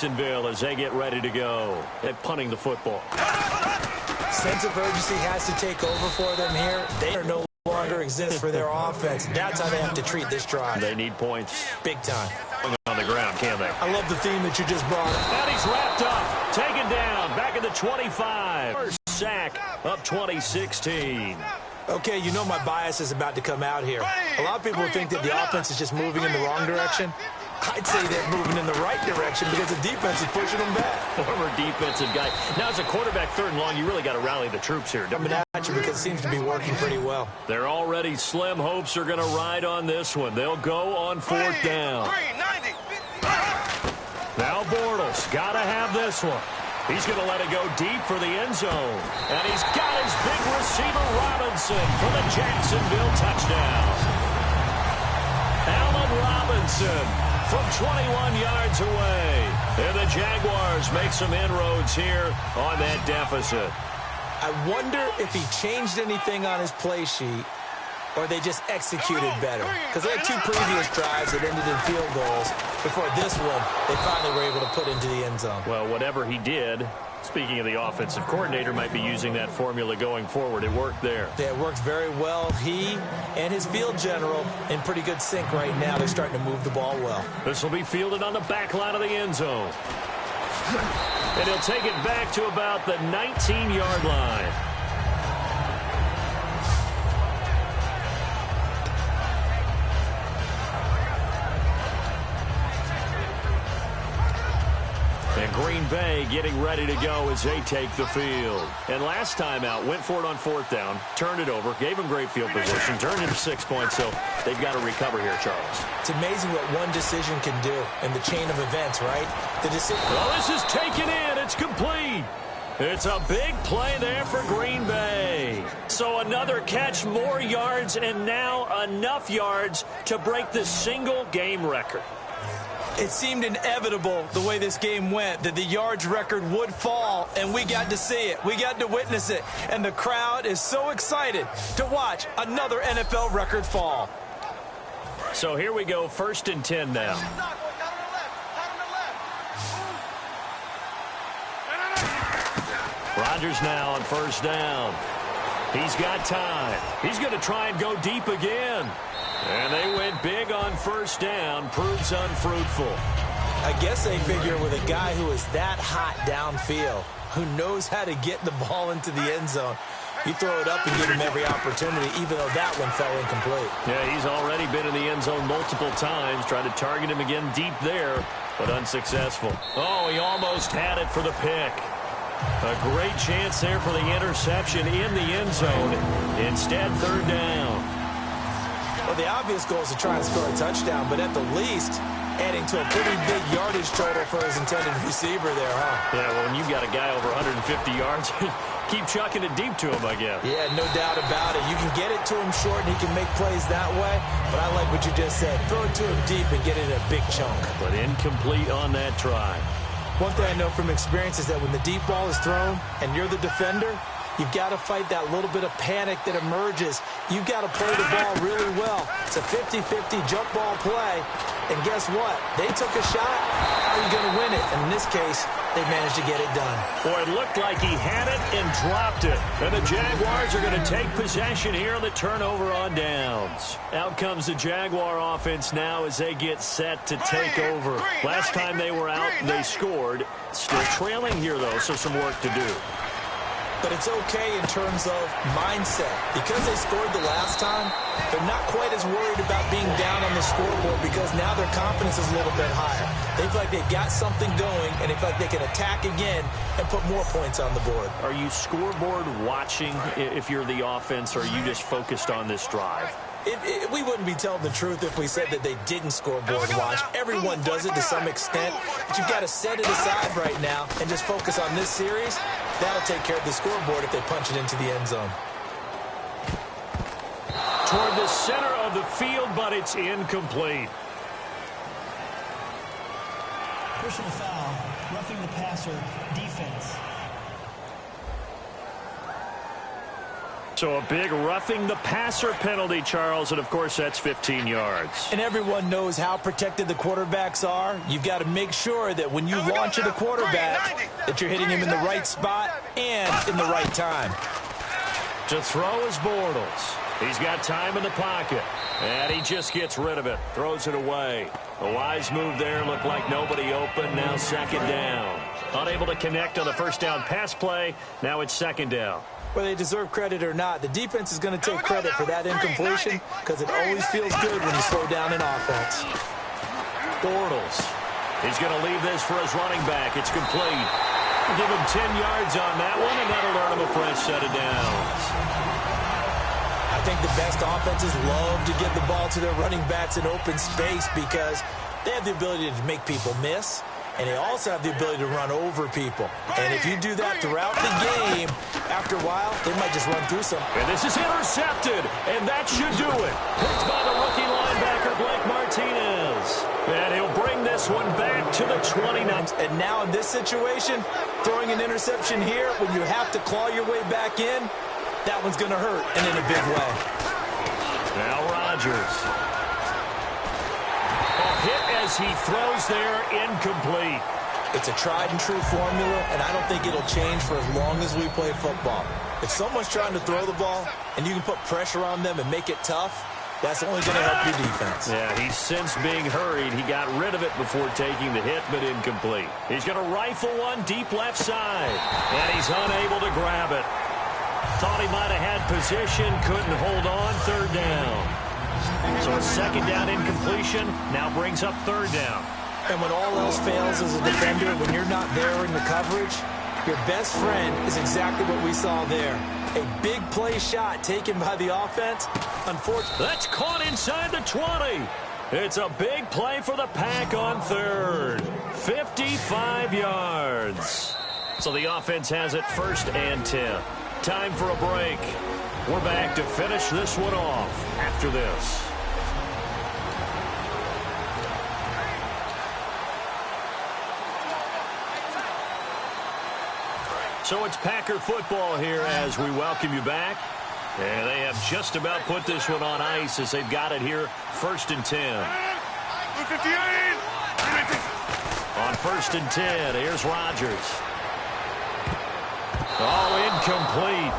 Jacksonville as they get ready to go at punting the football. Sense of urgency has to take over for them here. They are no longer exist for their offense. That's how they have to treat this drive. They need points. Big time. On the ground, can they? I love the theme that you just brought up. And he's wrapped up, taken down, back at the 25. First sack, up 2016. Okay, you know my bias is about to come out here. A lot of people think that the offense is just moving in the wrong direction. I'd say they're moving in the right direction because the defense is pushing them back. Former defensive guy. Now, as a quarterback, 3rd and long, you really got to rally the troops here. Coming at you because it seems to be working pretty well. They're already slim hopes are going to ride on this one. They'll go on 4th down. Now Bortles got to have this one. He's going to let it go deep for the end zone. And he's got his big receiver, Robinson, for the Jacksonville touchdown. Allen Robinson from 21 yards away. And the Jaguars make some inroads here on that deficit. I wonder if he changed anything on his play sheet or they just executed better. Because they had 2 previous drives that ended in field goals. Before this one, they finally were able to put into the end zone. Well, whatever he did, speaking of the offensive coordinator, might be using that formula going forward. It worked there. Yeah, it worked very well. He and his field general in pretty good sync right now. They're starting to move the ball well. This will be fielded on the back line of the end zone. And he'll take it back to about the 19-yard line. And Green Bay getting ready to go as they take the field. And last time out, went for it on 4th down, turned it over, gave them great field position, turned into 6 points, so they've got to recover here, Charles. It's amazing what one decision can do in the chain of events, right? The decision. Well, this is taken in. It's complete. It's a big play there for Green Bay. So another catch, more yards, and now enough yards to break the single game record. It seemed inevitable the way this game went that the yards record would fall, and we got to see it. We got to witness it, and the crowd is so excited to watch another NFL record fall. So here we go, 1st and 10 now. Rodgers now on 1st down. He's got time. He's going to try and go deep again. And they went big on 1st down. Proves unfruitful. I guess they figure with a guy who is that hot downfield, who knows how to get the ball into the end zone, you throw it up and give him every opportunity, even though that one fell incomplete. Yeah, he's already been in the end zone multiple times. Tried to target him again deep there, but unsuccessful. Oh, he almost had it for the pick. A great chance there for the interception in the end zone. Instead, 3rd down. Well, the obvious goal is to try and score a touchdown, but at the least, adding to a pretty big yardage total for his intended receiver there, huh? Yeah, well, when you've got a guy over 150 yards, keep chucking it deep to him, I guess. Yeah, no doubt about it. You can get it to him short, and he can make plays that way, but I like what you just said. Throw it to him deep and get it in a big chunk. But incomplete on that try. One thing I know from experience is that when the deep ball is thrown and you're the defender, you've got to fight that little bit of panic that emerges. You've got to play the ball really well. It's a 50-50 jump ball play. And guess what? They took a shot. How are you going to win it? And in this case, they managed to get it done. Boy, it looked like he had it and dropped it. And the Jaguars are going to take possession here on the turnover on downs. Out comes the Jaguar offense now as they get set to take over. Last time they were out, they scored. Still trailing here, though, so some work to do. But it's okay in terms of mindset. Because they scored the last time, they're not quite as worried about being down on the scoreboard because now their confidence is a little bit higher. They feel like they've got something going, and they feel like they can attack again and put more points on the board. Are you scoreboard watching if you're the offense, or are you just focused on this drive? We wouldn't be telling the truth if we said that they didn't scoreboard watch. Everyone does it to some extent, but you've got to set it aside right now and just focus on this series. That'll take care of the scoreboard if they punch it into the end zone. Toward the center of the field, but it's incomplete. Personal foul, roughing the passer, defense. So a big roughing the passer penalty, Charles, and of course that's 15 yards. And everyone knows how protected the quarterbacks are. You've got to make sure that when you launch at a quarterback that you're hitting him in the right spot and in the right time. To throw is Bortles. He's got time in the pocket, and he just gets rid of it, throws it away. A wise move there, looked like nobody open, now second down. Unable to connect on the first down pass play, now it's second down. Whether they deserve credit or not, the defense is going to take credit for that incompletion because it always feels good when you slow down an offense. Bortles. He's going to leave this for his running back. It's complete. Give him 10 yards on that one, and that'll earn him a fresh set of downs. I think the best offenses love to give the ball to their running backs in open space because they have the ability to make people miss, and they also have the ability to run over people. And if you do that throughout the game, after a while, they might just run through some. And this is intercepted, and that should do it. Picked by the rookie linebacker, Blake Martinez. And he'll bring this one back to the 29. And now in this situation, throwing an interception here when you have to claw your way back in, that one's going to hurt, and in a big way. Now Rodgers. A hit as he throws there, incomplete. It's a tried-and-true formula, and I don't think it'll change for as long as we play football. If someone's trying to throw the ball, and you can put pressure on them and make it tough, that's only going to help your defense. Yeah, he's since being hurried. He got rid of it before taking the hit, but incomplete. He's going to rifle one deep left side, and he's unable to grab it. Thought he might have had position, couldn't hold on, third down. So a second down incompletion now brings up third down. And when all else fails as a defender, when you're not there in the coverage, your best friend is exactly what we saw there. A big play shot taken by the offense. Unfortunately, that's caught inside the 20. It's a big play for the Pack on third. 55 yards. So the offense has it first and 10. Time for a break. We're back to finish this one off after this. So it's Packer football here as we welcome you back. And they have just about put this one on ice as they've got it here first and 10. On first and 10, here's Rodgers. Oh, incomplete.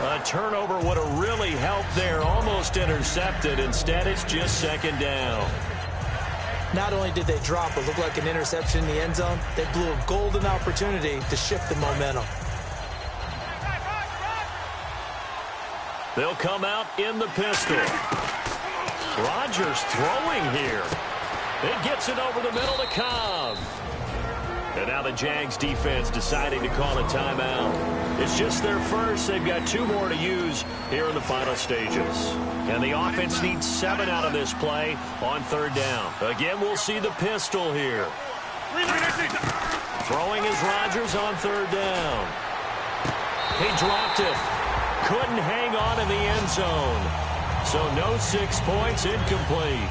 A turnover would have really helped there. Almost intercepted. Instead, it's just second down. Not only did they drop what looked like an interception in the end zone, they blew a golden opportunity to shift the momentum. They'll come out in the pistol. Rodgers throwing here. It gets it over the middle to Cobb. And now the Jags defense deciding to call a timeout. It's just their first. They've got 2 more to use here in the final stages. And the offense needs 7 out of this play on third down. Again, we'll see the pistol here. Throwing is Rodgers on third down. He dropped it. Couldn't hang on in the end zone. So no 6 points, incomplete.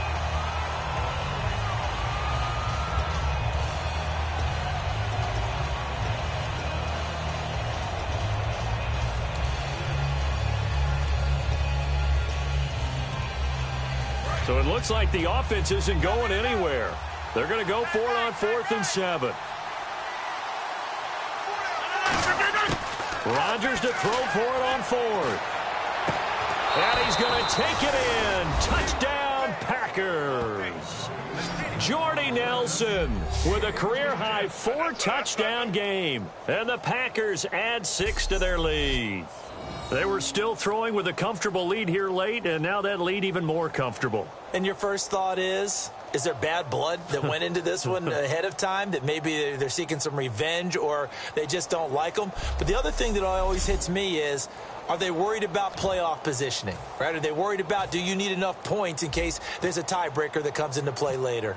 So it looks like the offense isn't going anywhere. They're going to go for it on 4th and 7. Rodgers to throw for it on 4th. And he's going to take it in. Touchdown, Packers. Jordy Nelson with a career-high 4-touchdown game. And the Packers add 6 to their lead. They were still throwing with a comfortable lead here late, and now that lead even more comfortable. And your first thought is there bad blood that went into this one ahead of time, that maybe they're seeking some revenge or they just don't like them? But the other thing that always hits me is, are they worried about playoff positioning? Right? Are they worried about, do you need enough points in case there's a tiebreaker that comes into play later?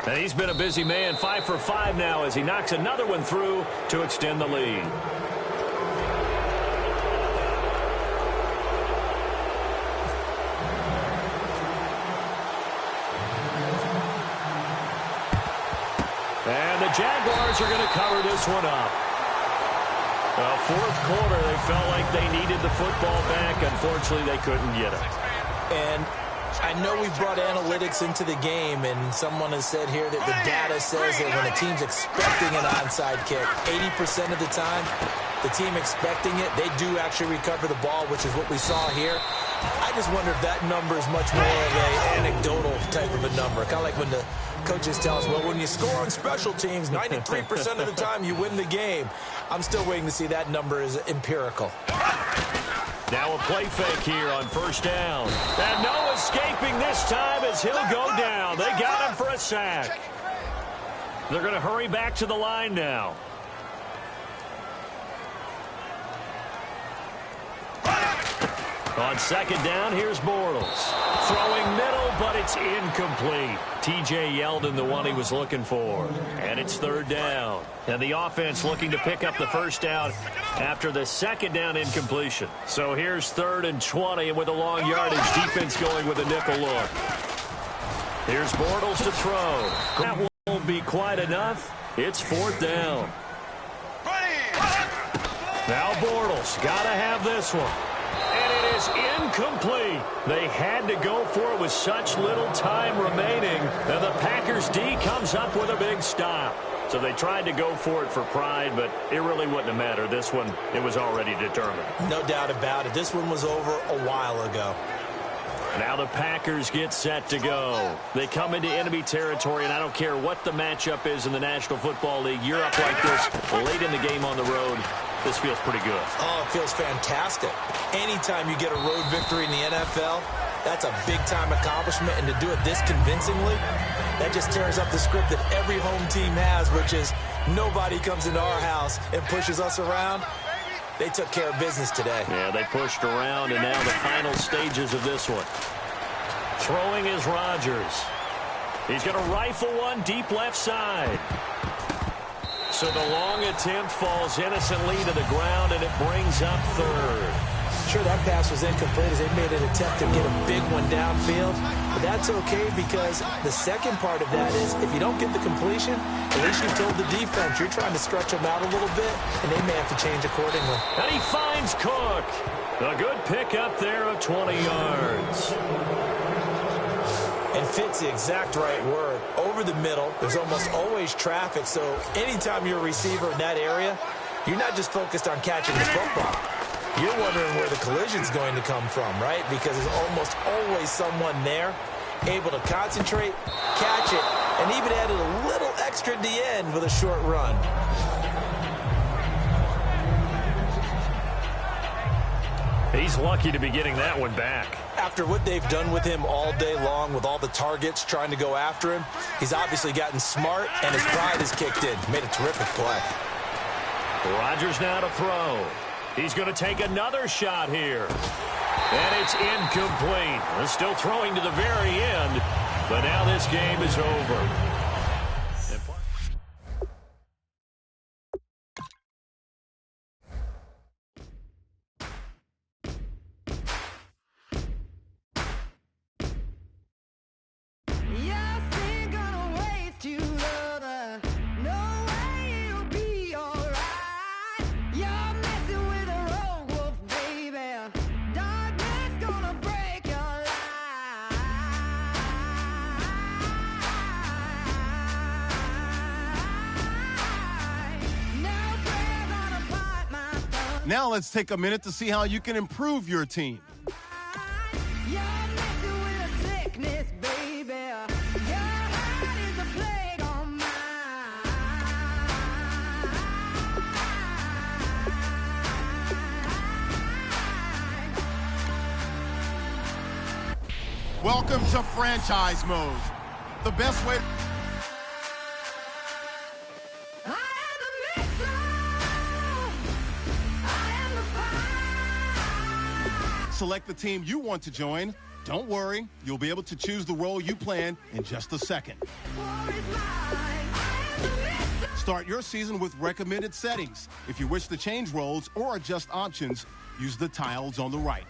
And he's been a busy man, 5 for 5 now as he knocks another one through to extend the lead. And the Jaguars are going to cover this one up. Well, fourth quarter, they felt like they needed the football back. Unfortunately, they couldn't get it. And I know we brought analytics into the game, and someone has said here that the data says that when a team's expecting an onside kick, 80% of the time, the team expecting it, they do actually recover the ball, which is what we saw here. I just wonder if that number is much more of an anecdotal type of a number. Kind of like when the coaches tell us, well, when you score on special teams, 93% of the time you win the game. I'm still waiting to see that number is empirical. Now a play fake here on first down. And no escaping this time as he'll go down. They got him for a sack. They're going to hurry back to the line now. On second down, here's Bortles. Throwing middle, but it's incomplete. T.J. Yeldon, the one he was looking for. And it's third down. And the offense looking to pick up the first down after the second down incompletion. So here's 3rd and 20, and with a long yardage, defense going with a nickel look. Here's Bortles to throw. That won't be quite enough. It's 4th down. Now Bortles, gotta have this one. And it is incomplete. They had to go for it with such little time remaining. And the Packers D comes up with a big stop. So they tried to go for it for pride, but it really wouldn't have mattered. This one, it was already determined. No doubt about it. This one was over a while ago. Now the Packers get set to go. They come into enemy territory, and I don't care what the matchup is in the National Football League. You're up like this late in the game on the road. This feels pretty good. Oh, it feels fantastic. Anytime you get a road victory in the NFL, that's a big-time accomplishment. And to do it this convincingly, that just tears up the script that every home team has, which is nobody comes into our house and pushes us around. They took care of business today. Yeah, they pushed around, and now the final stages of this one. Throwing is Rodgers. He's going to rifle one deep left side. So the long attempt falls innocently to the ground, and it brings up 3rd. Sure, that pass was incomplete as they made an attempt to get a big one downfield. But that's okay because the second part of that is if you don't get the completion, at least you've told the defense you're trying to stretch them out a little bit, and they may have to change accordingly. And he finds Cook. A good pickup there of 20 yards. And fit's the exact right word. Over the middle, there's almost always traffic, so anytime you're a receiver in that area, you're not just focused on catching the football. You're wondering where the collision's going to come from, right? Because there's almost always someone there able to concentrate, catch it, and even added a little extra at the end with a short run. He's lucky to be getting that one back. After what they've done with him all day long with all the targets trying to go after him, he's obviously gotten smart, and his pride has kicked in. Made a terrific play. Rodgers now to throw. He's going to take another shot here. And it's incomplete. They're still throwing to the very end, but now this game is over. Now let's take a minute to see how you can improve your team. Welcome to franchise mode. The best way. Select the team you want to join. Don't worry, you'll be able to choose the role you plan in just a second. Start your season with recommended settings. If you wish to change roles or adjust options, use the tiles on the right.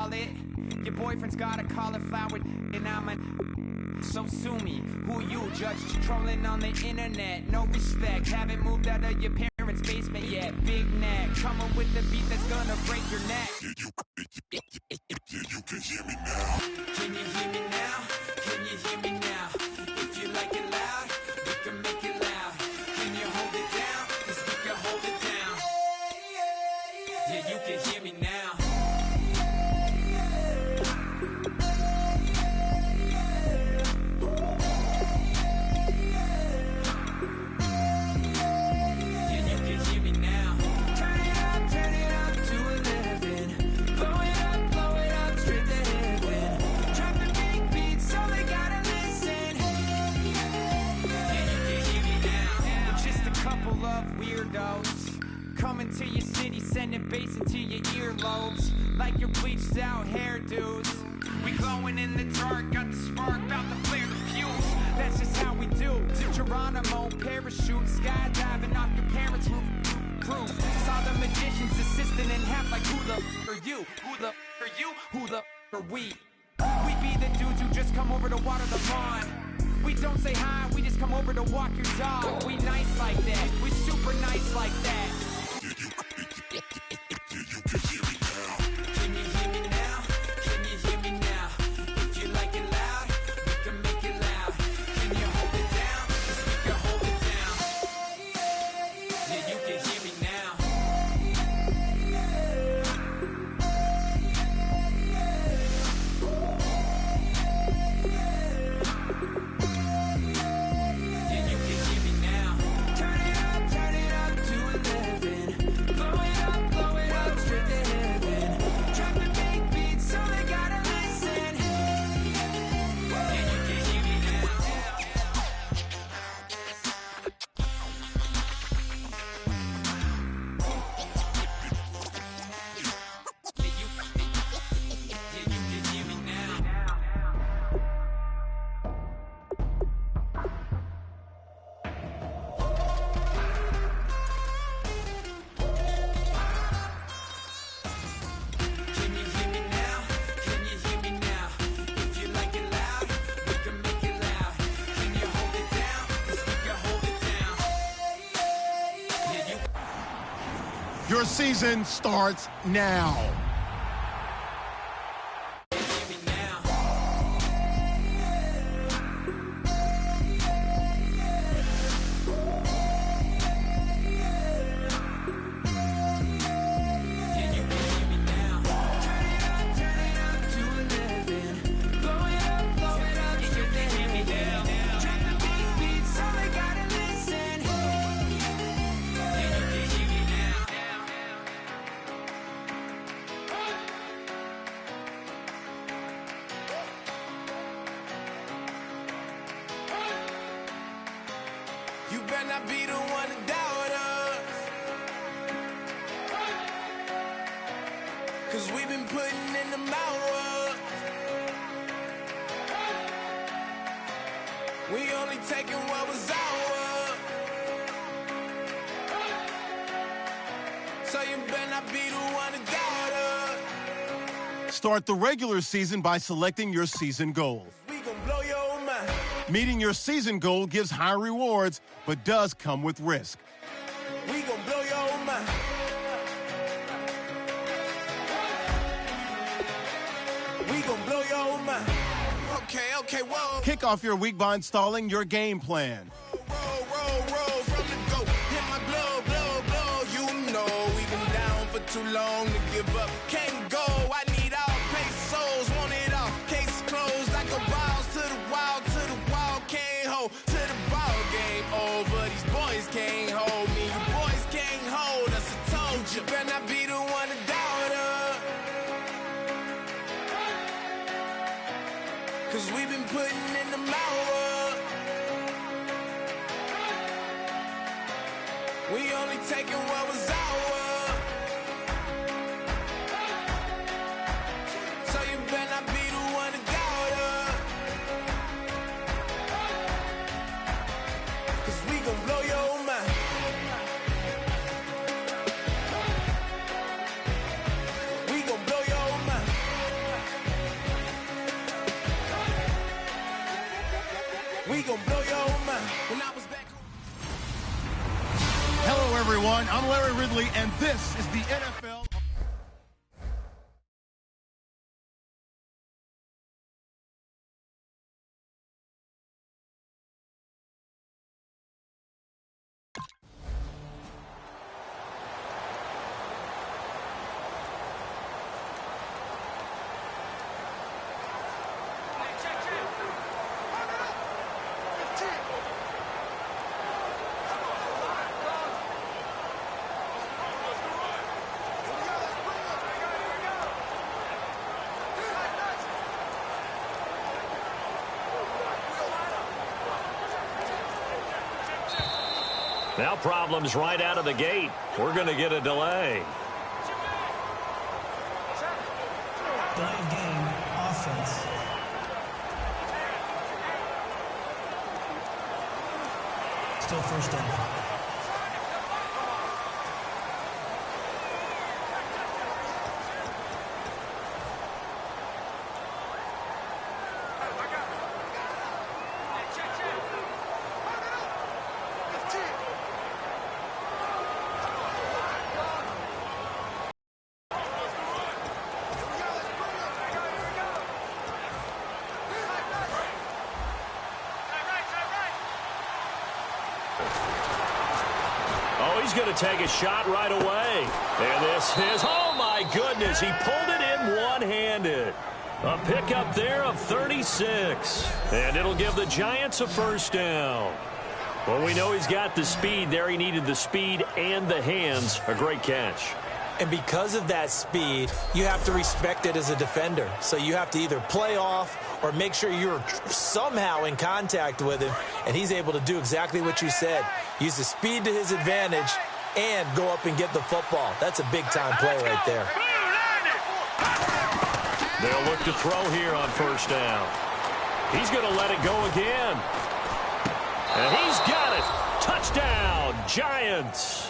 wallet. Your boyfriend's got a cauliflower, and I'm a... So sue me, who you judge? Trolling on the internet, no respect. Haven't moved out of your parents' basement yet. Big neck, coming with the beat that's gonna break your neck. You can hear me now. Can you hear me now? Can you hear me now? If you like it loud, we can make it loud. Can you hold it down? 'Cause we can hold it down. Yeah, you can hear me now. Coming to your city, sending bass into your earlobes, like your bleached out hairdos. We glowing in the dark, got the spark, about to flare the fuse. That's just how we do. Geronimo, parachute, skydiving off your parents' roof. Saw the magician's assistant in half, like who the are you? Who the are you? Who the are we? We be the dudes who just come over to water the lawn. We don't say hi, we just come over to walk your dog. We nice like that, we super nice like that. You can hear me now. Can you hear me now? Can you hear me now? If you like it loud, we can make it loud. Can you hold it down? 'Cause we can hold it down. Yeah, you can hear me now. Yeah, you can hear me now. Turn it up to 11. Blow it up straight to heaven. Drop the big beat so they gotta listen. Yeah, you can hear me now. Yeah, you can hear me now. Can you hear me now? Can you hear me now? If you like it loud, we can make it loud. Can you hold it down? 'Cause we can hold it down. Yeah, you Your season starts now. can hear me now. Yeah, you can hear me now. Turn it up to 11. Blow it up straight to heaven. Drop the big beat so they gotta listen. Yeah, you can hear me now. You better not be the one to doubt us. 'Cause we've been putting in the hours. We only taking what was ours. So you better not be the one to doubt us. Start the regular season by selecting your season goal. We gon' blow your mind. Meeting your season goal gives high rewards, but does come with risk. We gon' blow your mind. We gon' blow your mind. Okay, whoa. Kick off your week by installing your game plan. Roll from the go. Hit my blow. You know we've been down for too long to give up. Can't go. I need all pesos. Want it all. Case closed. I go wild to the wall. Can't hold to the ball game over. These boys can't hold me. You boys can't hold us. I told you. Better not be the one to doubt us. 'Cause we've been putting in the hours. We only taking what was ours. So you better not be the one to doubt us. 'Cause we gon' blow your mind. We gon' blow your mind. We gon' blow your mind. When I was back home. Hello, everyone. I'm Larry Ridley, and this is the NFL. Now problems right out of the gate. We're going to get a delay. Delay of game, offense. Still first down. He's going to take a shot right away. And this is, oh my goodness, he pulled it in one-handed. A pickup there of 36. And it'll give the Giants a first down. Well, we know he's got the speed there. He needed the speed and the hands. A great catch. And because of that speed, you have to respect it as a defender. So you have to either play off or make sure you're somehow in contact with him. And he's able to do exactly what you said. Use the speed to his advantage and go up and get the football. That's a big-time play right there. They'll look to throw here on first down. He's going to let it go again. And he's got it. Touchdown, Giants.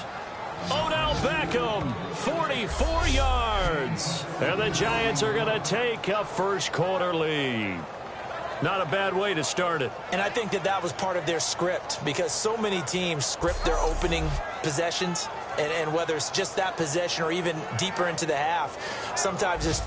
Odell Beckham, 44 yards. And the Giants are going to take a first-quarter lead. Not a bad way to start it. And I think that was part of their script, because so many teams script their opening possessions, and whether it's just that possession or even deeper into the half, sometimes it's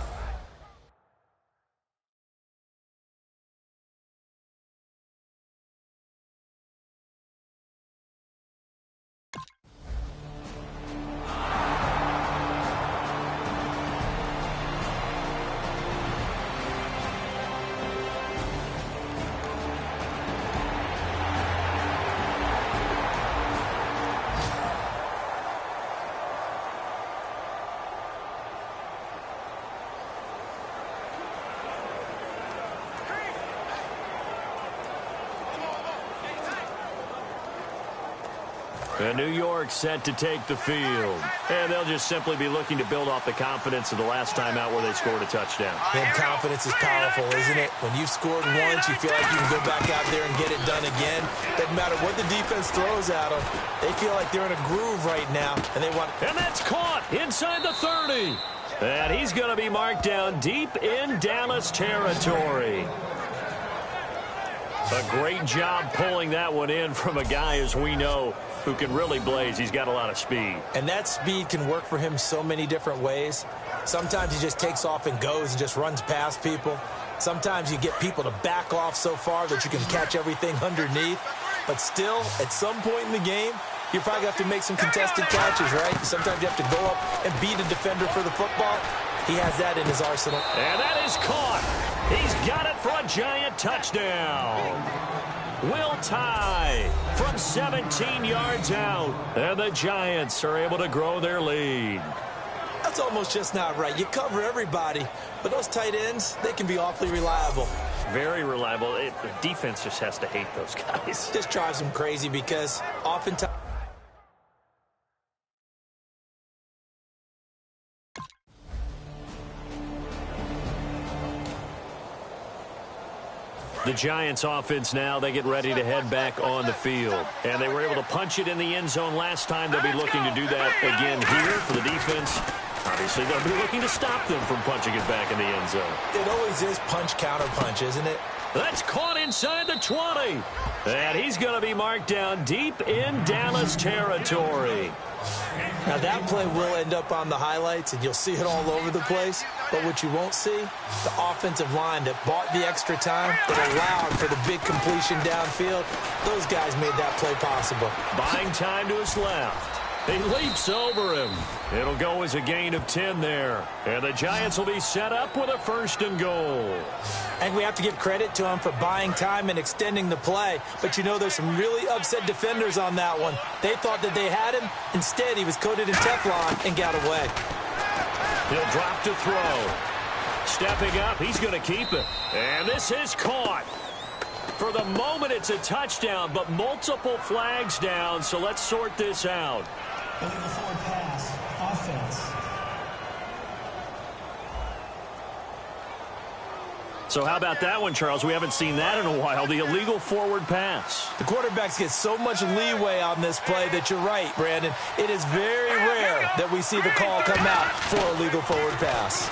And New York set to take the field. And they'll just simply be looking to build off the confidence of the last time out where they scored a touchdown. And confidence is powerful, isn't it? When you've scored once, you feel like you can go back out there and get it done again. Doesn't matter what the defense throws at them. They feel like they're in a groove right now, and they want. And that's caught inside the 30. And he's going to be marked down deep in Dallas territory. A great job pulling that one in from a guy, as we know, who can really blaze. He's got a lot of speed. And that speed can work for him so many different ways. Sometimes he just takes off and goes and just runs past people. Sometimes you get people to back off so far that you can catch everything underneath. But still, at some point in the game, you probably have to make some contested catches, right? Sometimes you have to go up and beat a defender for the football. He has that in his arsenal. And that is caught. He's got it for a Giant touchdown. Will tie from 17 yards out. And the Giants are able to grow their lead. That's almost just not right. You cover everybody, but those tight ends, they can be awfully reliable. Very reliable. The defense just has to hate those guys. Just drives them crazy because oftentimes... The Giants offense now, they get ready to head back on the field. And they were able to punch it in the end zone last time. They'll be looking to do that again here for the defense. Obviously, they'll be looking to stop them from punching it back in the end zone. It always is punch, counter punch, isn't it? That's caught inside the 20. And he's going to be marked down deep in Dallas territory. Now, that play will end up on the highlights, and you'll see it all over the place. But what you won't see, the offensive line that bought the extra time, that allowed for the big completion downfield, those guys made that play possible. Buying time to his left. He leaps over him. It'll go as a gain of 10 there. And the Giants will be set up with a 1st and goal. And we have to give credit to him for buying time and extending the play. But you know, there's some really upset defenders on that one. They thought that they had him. Instead, he was coated in Teflon and got away. He'll drop to throw. Stepping up, he's going to keep it. And this is caught. For the moment, it's a touchdown, but multiple flags down, so let's sort this out. Illegal forward pass. Offense. So how about that one, Charles? We haven't seen that in a while, the illegal forward pass. The quarterbacks get so much leeway on this play that you're right, Brandon. It is very rare that we see the call come out for a legal forward pass.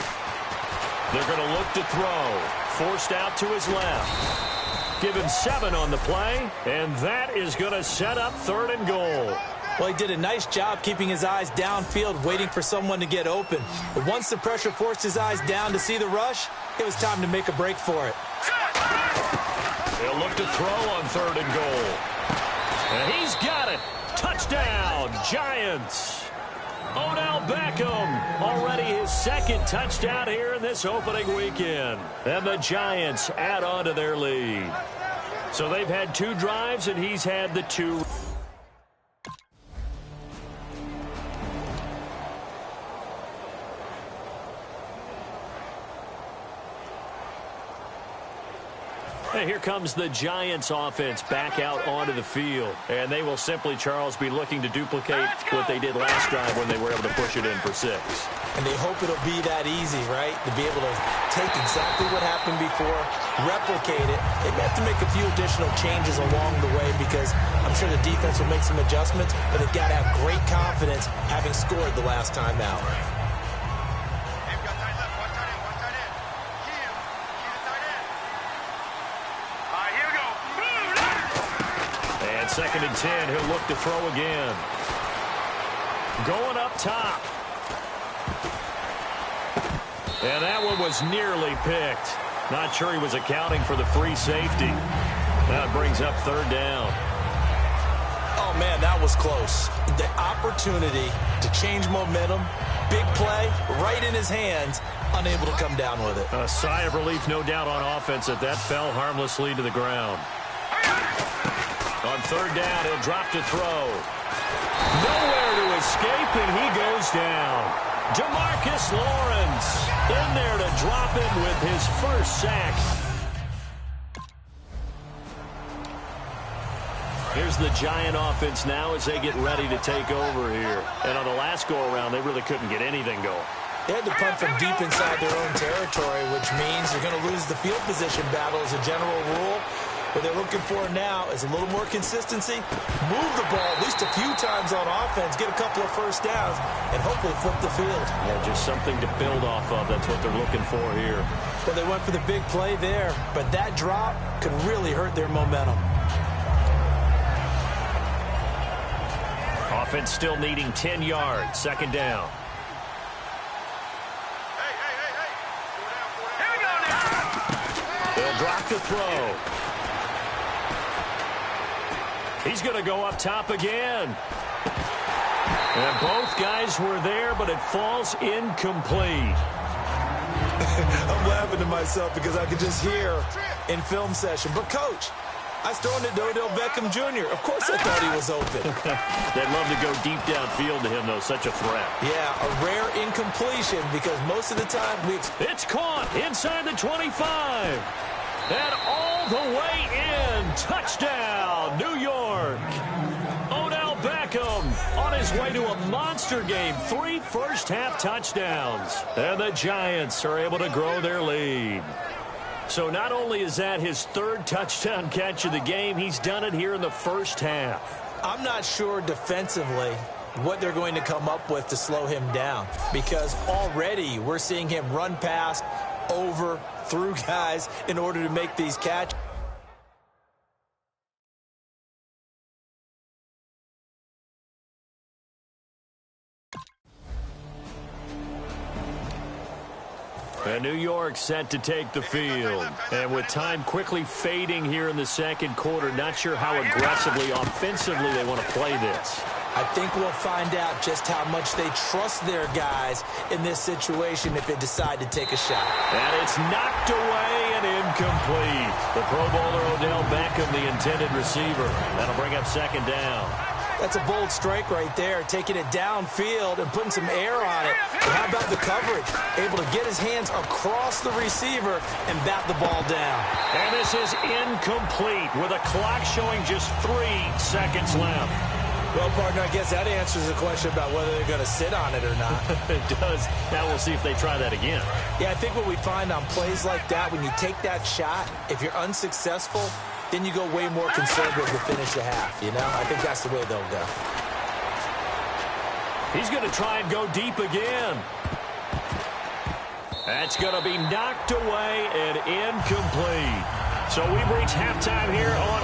They're going to look to throw. Forced out to his left. Give him 7 on the play, and that is going to set up 3rd and goal. Well, he did a nice job keeping his eyes downfield, waiting for someone to get open. But once the pressure forced his eyes down to see the rush, it was time to make a break for it. They'll look to throw on 3rd and goal. And he's got it. Touchdown, Giants. Odell Beckham, already his 2nd touchdown here in this opening weekend. And the Giants add on to their lead. So they've had 2 drives, and he's had the 2. And here comes the Giants offense back out onto the field. And they will simply, Charles, be looking to duplicate what they did last drive when they were able to push it in for 6. And they hope it'll be that easy, right? To be able to take exactly what happened before, replicate it. They may have to make a few additional changes along the way because I'm sure the defense will make some adjustments, but they've got to have great confidence having scored the last time out. And 2nd and 10, he'll look to throw again. Going up top. And that one was nearly picked. Not sure he was accounting for the free safety. That brings up 3rd down. Oh, man, that was close. The opportunity to change momentum, big play, right in his hands, unable to come down with it. A sigh of relief, no doubt, on offense that fell harmlessly to the ground. On 3rd down, he'll drop to throw. Nowhere to escape, and he goes down. Demarcus Lawrence in there to drop him with his 1st sack. Here's the Giant offense now as they get ready to take over here. And on the last go-around, they really couldn't get anything going. They had to punt from deep inside their own territory, which means you're going to lose the field position battle as a general rule. What they're looking for now is a little more consistency, move the ball at least a few times on offense, get a couple of 1st downs, and hopefully flip the field. Yeah, just something to build off of. That's what they're looking for here. Well, they went for the big play there, but that drop could really hurt their momentum. Offense still needing 10 yards. 2nd down. They'll drop to throw. He's going to go up top again. And both guys were there, but it falls incomplete. I'm laughing to myself because I could just hear in film session. But, Coach, I was throwing it to Odell Beckham Jr. Of course I thought he was open. They'd love to go deep downfield to him, though. Such a threat. Yeah, a rare incompletion because most of the time It's caught inside the 25. And all the way in. Touchdown, New York. Odell Beckham on his way to a monster game. 3 first-half touchdowns. And the Giants are able to grow their lead. So not only is that his 3rd touchdown catch of the game, he's done it here in the 1st half. I'm not sure defensively what they're going to come up with to slow him down because already we're seeing him run past over through guys in order to make these catches. And New York set to take the field. And with time quickly fading here in the second quarter, not sure how aggressively, offensively they want to play this. I think we'll find out just how much they trust their guys in this situation if they decide to take a shot. And it's knocked away and incomplete. The Pro Bowler Odell Beckham, the intended receiver. That'll bring up second down. That's a bold strike right there, taking it downfield and putting some air on it. But how about the coverage? Able to get his hands across the receiver and bat the ball down. And this is incomplete with a clock showing just 3 seconds left. Well, partner, I guess that answers the question about whether they're going to sit on it or not. It does. Now we'll see if they try that again. Yeah, I think what we find on plays like that, when you take that shot, if you're unsuccessful, then you go way more conservative to finish the half, you know? I think that's the way they'll go. He's going to try and go deep again. That's going to be knocked away and incomplete. So we've reached halftime here on